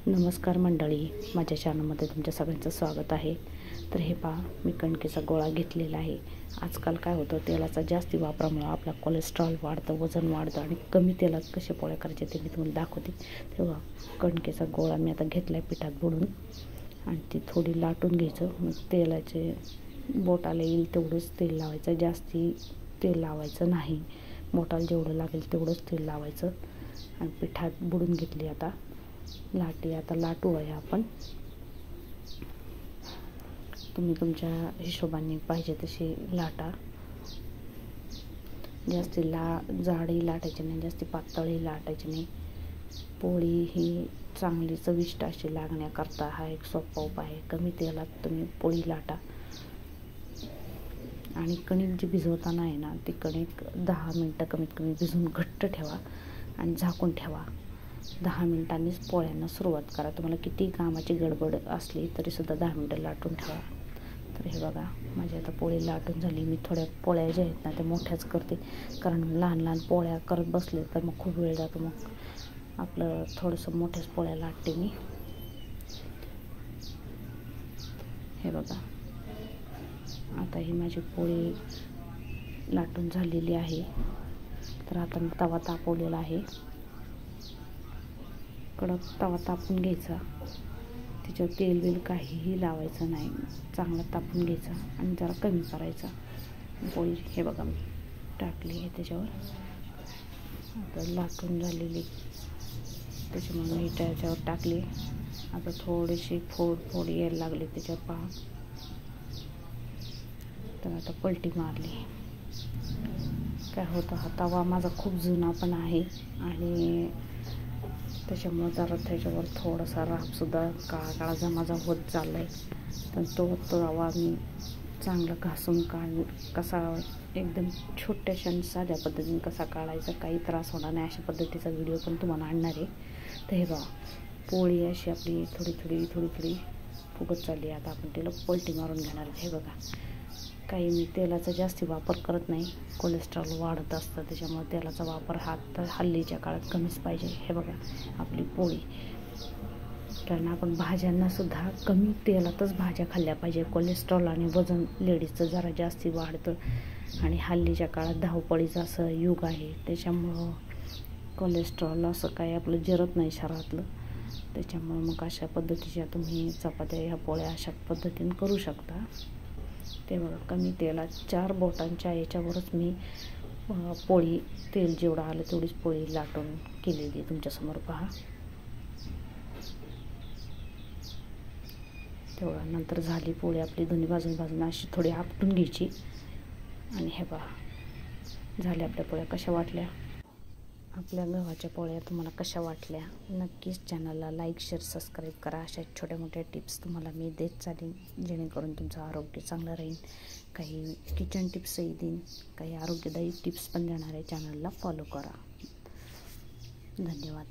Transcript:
नमस्कार मंडळी, माझ्या चॅनलमध्ये तुमच्या सगळ्यांचं स्वागत आहे। तर हे पहा, मी कणकेचा गोळा घेतलेला आहे। आजकाल काय होतं, तेलाचा जास्ती वापरामुळे आपला कोलेस्ट्रॉल वाढतं, वजन वाढतं आणि कमी तेलात कसे पोळ्या करायचे ते मी तुम्हाला दाखवते। तेव्हा कणकेचा गोळा मी आता घेतलाय पिठात बुडून आणि ती थोडी लाटून घ्यायचं। मग तेलाचे बोटाला येईल तेवढंच तेल लावायचं, जास्ती तेल लावायचं नाही। बोटाला जेवढं लागेल तेवढंच तेल लावायचं आणि पिठात बुडून घेतली आता लाटी। आता लाटू आहे आपण, तुम्ही तुमच्या हिशोबाने पाहिजे तशी लाटा। जास्ती जाडही लाटायची नाही, जास्ती पातळही लाटायची नाही। पोळी ही चांगली चविष्ट अशी लागण्याकरता हा एक सोपा उपाय आहे। कमी तेलात तुम्ही पोळी लाटा आणि कणिक जी भिजवताना आहे ना, ती कणिक 10 मिनटं कमीत कमी भिजून घट्ट ठेवा आणि झाकून ठेवा। 10 मिनिटांनीच पोळ्यांना सुरुवात करा। तुम्हाला किती कामाची गडबड असली तरीसुद्धा 10 मिनटं लाटून ठेवा। तर हे बघा, माझी आता पोळी लाटून झाली। मी थोड्या पोळ्या ज्या आहेत ना त्या मोठ्याच करते, कारण लहान लहान पोळ्या करत बसले तर मग खूप वेळ जातो। मग आपलं थोडंसं मोठ्याच पोळ्या लाटते मी। हे बघा, आता ही माझी पोळी लाटून झालेली आहे। तर आता मी तवा तापवलेला आहे, कडक तवा तापून घ्यायचा। त्याच्यावर तेल बिल काहीही लावायचं नाही, चांगला तापून घ्यायचा आणि जरा कमी करायचा। पोळी हे बघा मी टाकली आहे त्याच्यावर, आता लाटून झालेली त्याच्यामुळे मी त्याच्यावर टाकली। आता थोडीशी फोड यायला लागली त्याच्यावर पहा। तर आता पलटी मारली। काय होतं, हा तवा माझा खूप जुना पण आहे आणि त्याच्यामुळे जरा त्याच्यावर थोडासा राखसुद्धा काळा जमा होत चालला आहे। पण तो तवा मी चांगला घासून कसा एकदम छोट्याशा साध्या पद्धतीने कसा काढायचा, काही त्रास होणार नाही अशा पद्धतीचा व्हिडिओ पण तुम्हाला आणणार आहे। तर हे बघा, पोळी अशी आपली थोडी थोडी फुगत चालली। आता आपण तिला पलटी मारून घेणार आहे। हे बघा, काही मी तेलाचा जास्ती वापर करत नाही, कोलेस्ट्रॉल वाढत असतं त्याच्यामुळे तेलाचा वापर हल्लीच्या काळात कमीच पाहिजे। हे बघा आपली पोळी, कारण आपण भाज्यांना सुद्धा कमी तेलातच भाज्या खाल्ल्या पाहिजे। कोलेस्ट्रॉल आणि वजन लेडीजचं जरा जास्ती वाढतं आणि हल्लीच्या काळात धावपळीचं असं युग आहे, त्याच्यामुळं कोलेस्ट्रॉल असं काही आपलं जिरत नाही शरीरातलं। त्याच्यामुळं मग अशा पद्धतीच्या तुम्ही चपात्या ह्या पोळ्या अशा पद्धतीने करू शकता। ते बघा, कमी तेलात 4 बोटांच्या याच्यावरच मी पोळी, तेल जेवढं आलं तेवढीच पोळी लाटून केलेली तुमच्यासमोर पहा। तेवढा नंतर झाली पोळी आपली दोन्ही बाजून अशी थोडी आपटून घ्यायची आणि हे पहा झाल्या आपल्या पोळ्या। कशा वाटल्या आपल्या गव्हाच्या पोळ्या, तुम्हाला कशा वाटल्या? नक्कीच चॅनलला लाईक, शेअर, सबस्क्राईब करा। अशा छोट्या मोठ्या टिप्स तुम्हाला मी देत चालेन, जेणेकरून तुमचं आरोग्य चांगलं राहील। काही किचन टिप्सही देईन, काही आरोग्यदायी टिप्स पण देणार आहे। चॅनलला फॉलो करा। धन्यवाद।